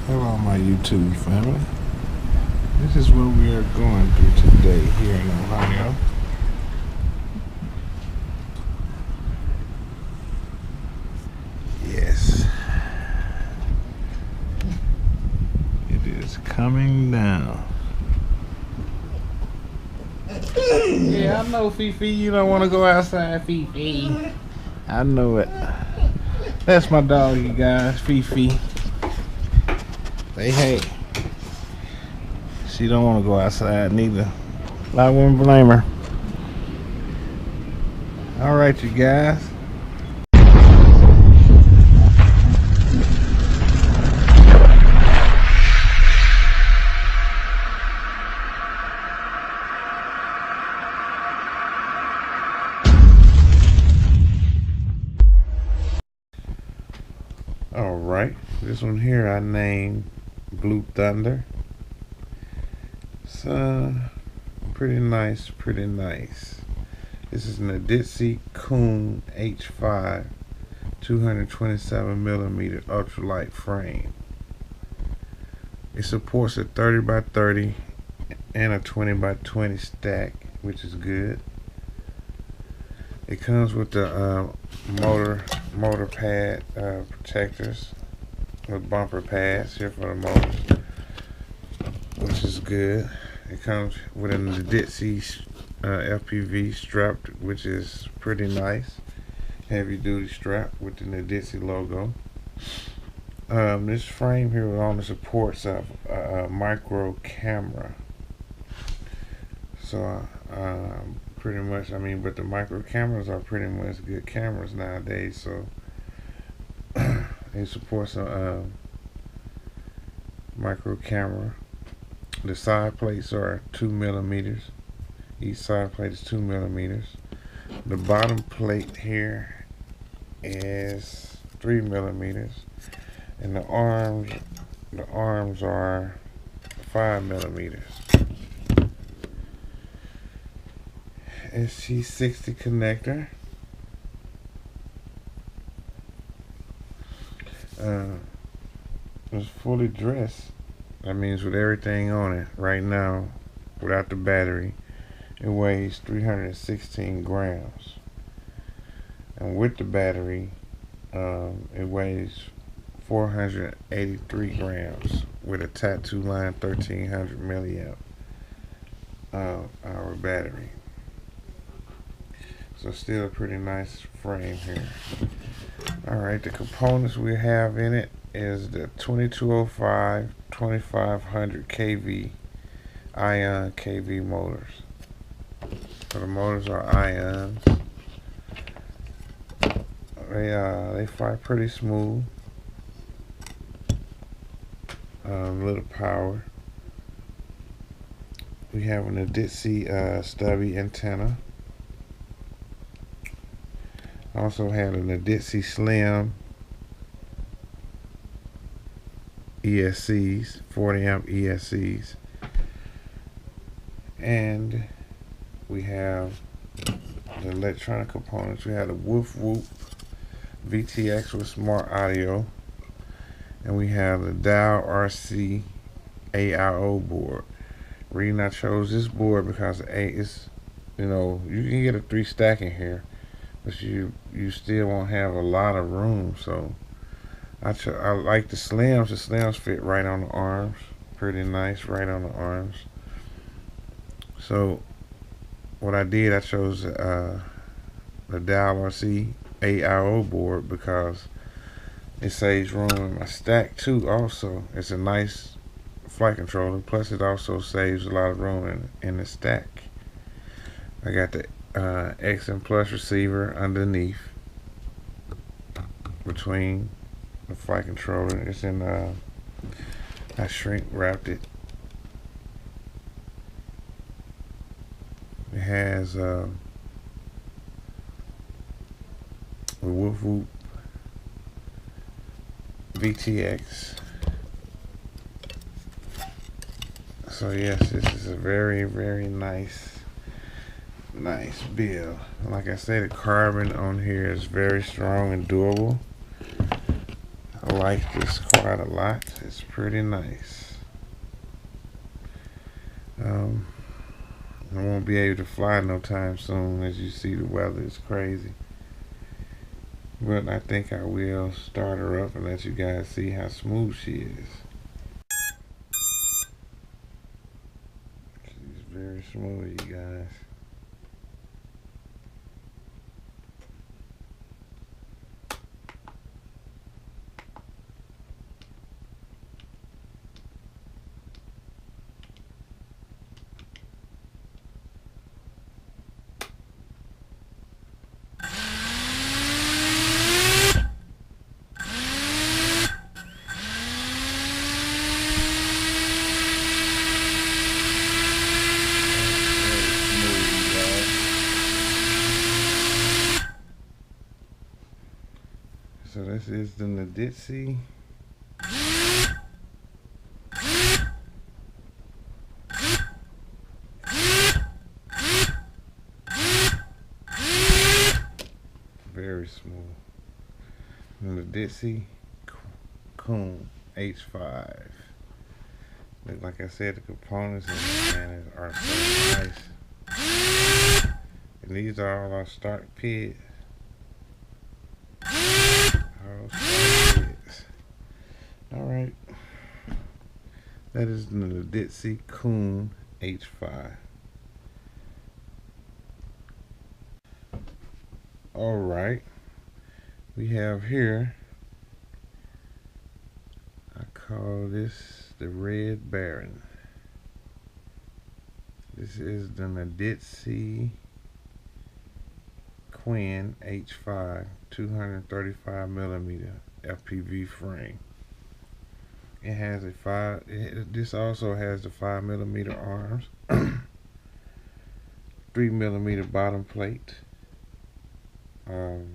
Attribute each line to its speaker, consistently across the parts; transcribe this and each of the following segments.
Speaker 1: Hello, my YouTube family. This is what we are going through today here in Ohio. Yes, it is coming down. Yeah, I know, Fifi. You don't want to go outside, Fifi. I know it. That's my dog, you guys, Fifi. Say hey. She don't want to go outside neither. I wouldn't blame her. All right, you guys. All right, this one here I named Blue Thunder. So pretty nice, pretty nice. This is Nidici Coon H5 227mm ultralight frame. It supports a 30x30 and a 20x20 stack, which is good. It comes with the motor pad protectors with bumper pads here for the motors, which is good. It comes with a Nidici FPV strap, which is pretty nice. Heavy duty strap with the Nidici logo. This frame here only supports a micro camera. So pretty much, I mean, but the micro cameras are pretty much good cameras nowadays. So it supports a micro camera. The side plates are 2mm. Each side plate is 2mm. The bottom plate here is 3mm, and the arms are 5mm. SC60 connector. It's fully dressed. That means with everything on it right now, without the battery, it weighs 316 grams. And with the battery, it weighs 483 grams with a tattoo line 1300 milliamp hour battery. So still a pretty nice frame here. Alright, the components we have in it is the 2205 2500 kV ion kV motors. So the motors are ions. They fly pretty smooth. Little power. We have an Nidici stubby antenna. Also have a Nidici Slim ESCs, 40 amp ESCs. And we have the electronic components. We have the wolfwhoop VTX with smart audio. And we have the dalrc AIO board. The reason I chose this board because it's, you know, you can get a 3 stack in here, but you still won't have a lot of room. So I like the slims. The slims fit right on the arms, pretty nice, right on the arms. So what I did, I chose the dalrc AIO board because it saves room in my stack too. Also, it's a nice flight controller. Plus, it also saves a lot of room in the stack. I got the XM Plus receiver underneath, between the flight controller. It's in I shrink wrapped it. It has the wolfwhoop VTX. So yes, this is a very, very nice build. Like I said, the carbon on here is very strong and durable. I like this quite a lot. It's pretty nice. I won't be able to fly no time soon. As you see, the weather is crazy. But I think I will start her up and let you guys see how smooth she is. She's very smooth, you guys. So this is the Nidici. Very smooth. The Nidici Coon H5. Like I said, the components in this man are so nice. And these are all our start pids. Alright. That is the Nidici Coon H5. Alright. We have here, I call this the Red Baron. This is the Nidici Queen H5 235 millimeter FPV frame. It has this also has the 5 millimeter arms, 3 millimeter bottom plate, 2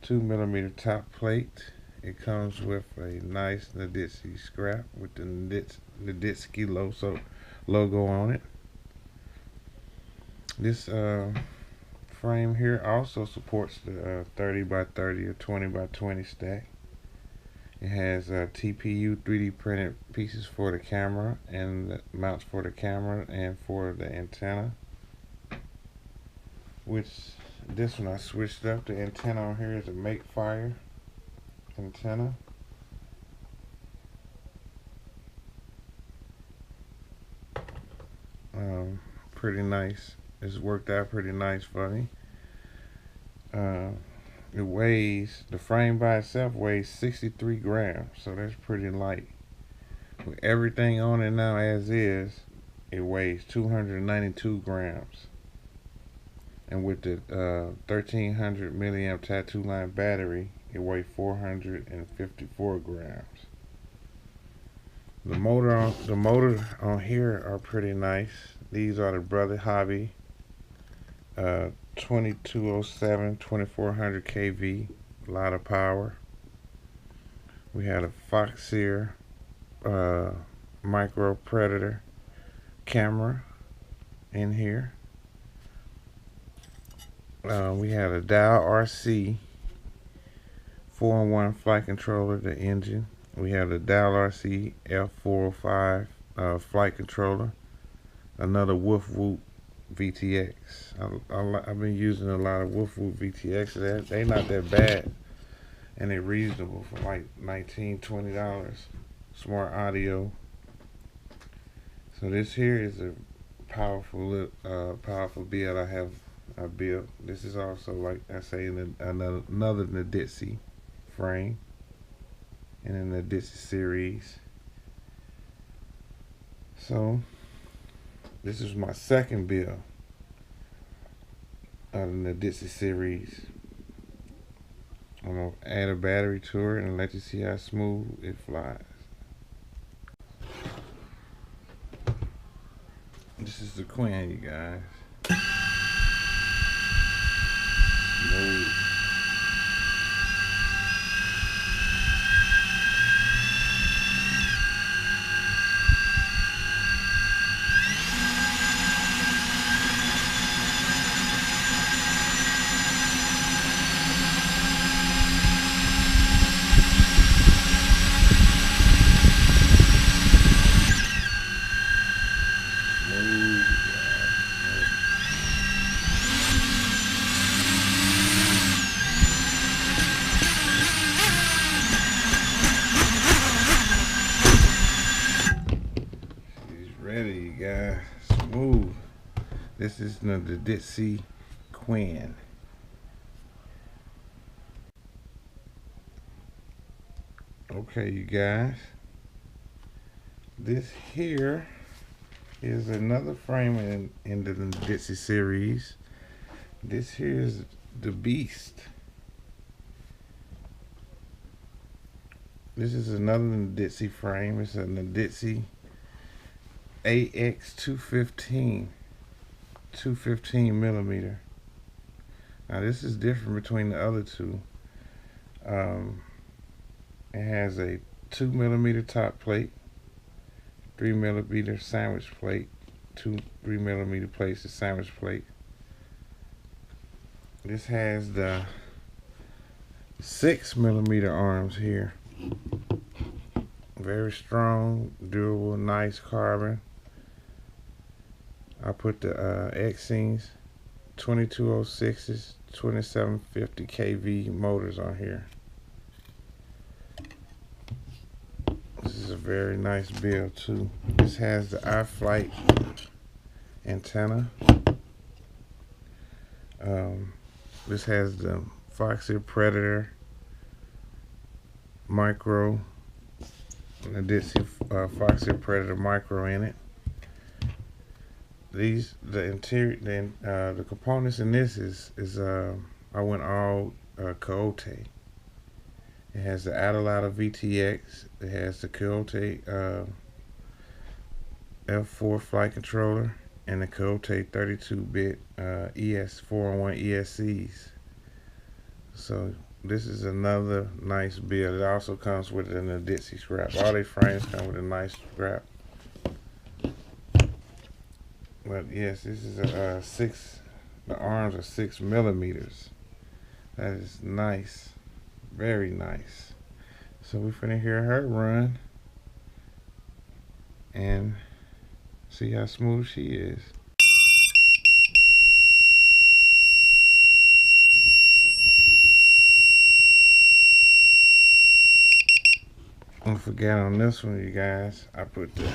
Speaker 1: millimeter top plate. It comes with a nice Nidici scrap with the Nidici logo on it. This frame here also supports the 30 by 30 or 20 by 20 stack. It has TPU 3D printed pieces for the camera and the mounts for the camera and for the antenna. Which this one I switched up. The antenna on here is a Makefire antenna. Pretty nice. It's worked out pretty nice for me. It weighs, the frame by itself weighs 63 grams, so that's pretty light. With everything on it now as is, it weighs 292 grams. And with the 1300 milliamp tattoo line battery, it weighs 454 grams. The motor on here are pretty nice. These are the Brother Hobby 2207 2400 kV, a lot of power. We had a Foxeer micro predator camera in here. We had a dalrc 4-in-1 flight controller, the engine. We have the dalrc F405 flight controller. Another wolfwhoop VTX. I've been using a lot of wolfwhoop VTX. They're not that bad, and they're reasonable for like $19–20. Smart audio. So this here is a powerful build I have built. This is also, like I say, another Nidici frame in the Nidici series. So this is my second build of the Nidici series. I'm gonna add a battery to it and let you see how smooth it flies. This is the Queen, you guys. Smooth. Ready, guys. Smooth. This is the Nidici Queen. Okay, you guys. This here is another frame in the Nidici series. This here is the Beast. This is another Nidici frame. It's a Nidici AX215, 215 millimeter. Now this is different between the other two. It has a 2 millimeter top plate, 3 millimeter sandwich plate, 3 millimeter plates, the sandwich plate. This has the 6 millimeter arms here. Very strong, durable, nice carbon. I put the xings, 2206s, 2750 kV motors on here. This is a very nice build too. This has the iFlight antenna. This has the foxeer predator micro, Nidici foxeer predator micro in it. The components in this is I went all kakute. It has the atlatl VTX. It has the kakute F4 flight controller and the kakute 32-bit ES401 ESCs. So this is another nice build. It also comes with a Nidici scrap. All these frames come with a nice scrap. But yes, this is a the arms are 6 millimeters. That is nice. Very nice. So we're finna hear her run and see how smooth she is. Don't forget on this one, you guys, I put the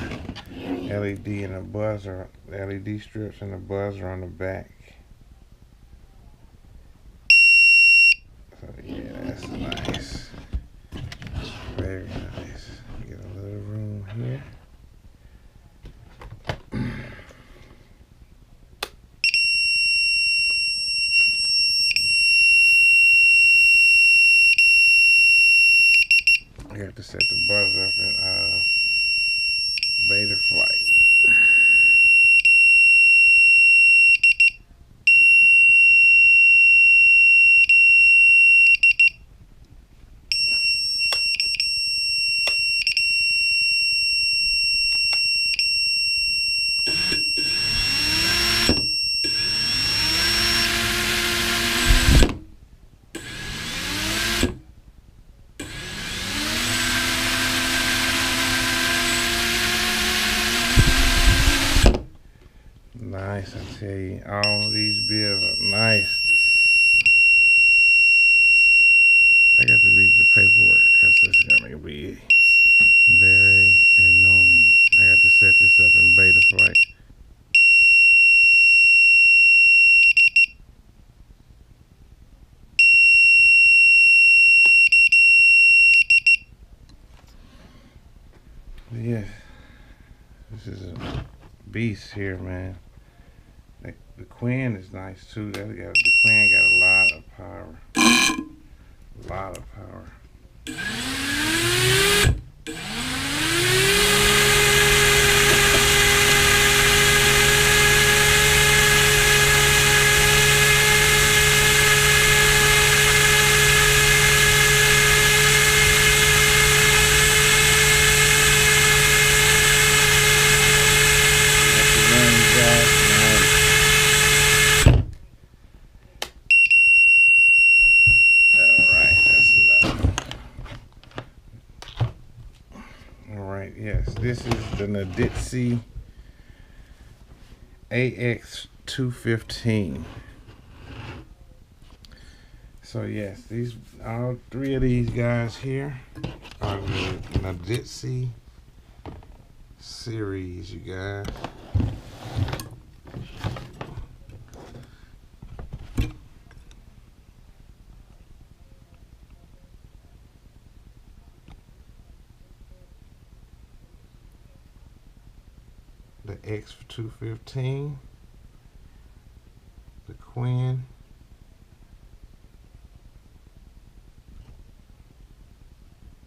Speaker 1: LED and the buzzer, the LED strips and the buzzer on the back. So yeah, that's nice. Very nice. Get a little room here. I have to set the buzzer up in beta flight. Nice, I tell you, all these bills are nice. I got to read the paperwork because it's gonna be very annoying. I got to set this up in beta flight. But yeah, this is a beast here, man. The Queen is nice too. The Queen got a lot of power. A lot of power. Yes, this is the Nidici AX215. So yes, all three of these guys here are the Nidici Series, you guys. The X215, the Queen,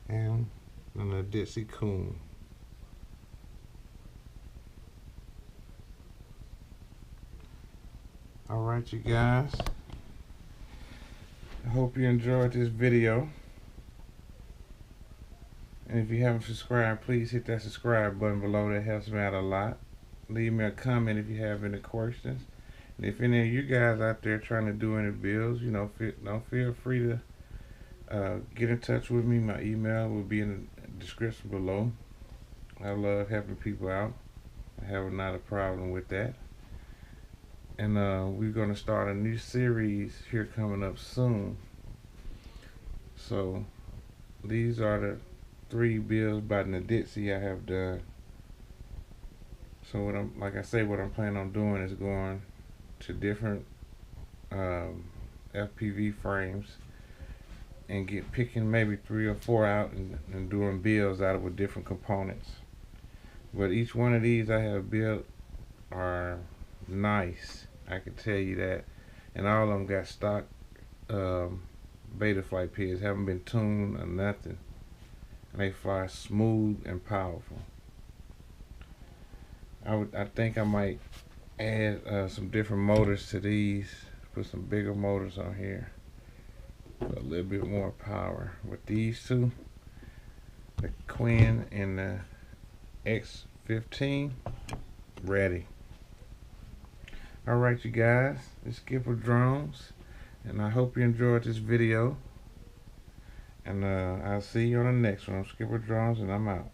Speaker 1: and the Nidici Coon. Alright, you guys, I hope you enjoyed this video, and if you haven't subscribed, please hit that subscribe button below. That helps me out a lot. Leave me a comment if you have any questions, and if any of you guys out there trying to do any builds, you know, don't feel free to get in touch with me. My email will be in the description below. I love helping people out. I have not a problem with that. And we're going to start a new series here coming up soon. So these are the 3 builds by Nidici I have done. So what I'm planning on doing is going to different FPV frames and picking maybe 3 or 4 out and doing builds out of with different components. But each one of these I have built are nice, I can tell you that, and all of them got stock Betaflight pigs, haven't been tuned or nothing, and they fly smooth and powerful. I think I might add some different motors to these, put some bigger motors on here, a little bit more power. With these two, the Queen and the X15, ready. Alright, you guys, it's Skipper Drones, and I hope you enjoyed this video, and I'll see you on the next one. I'm Skipper Drones, and I'm out.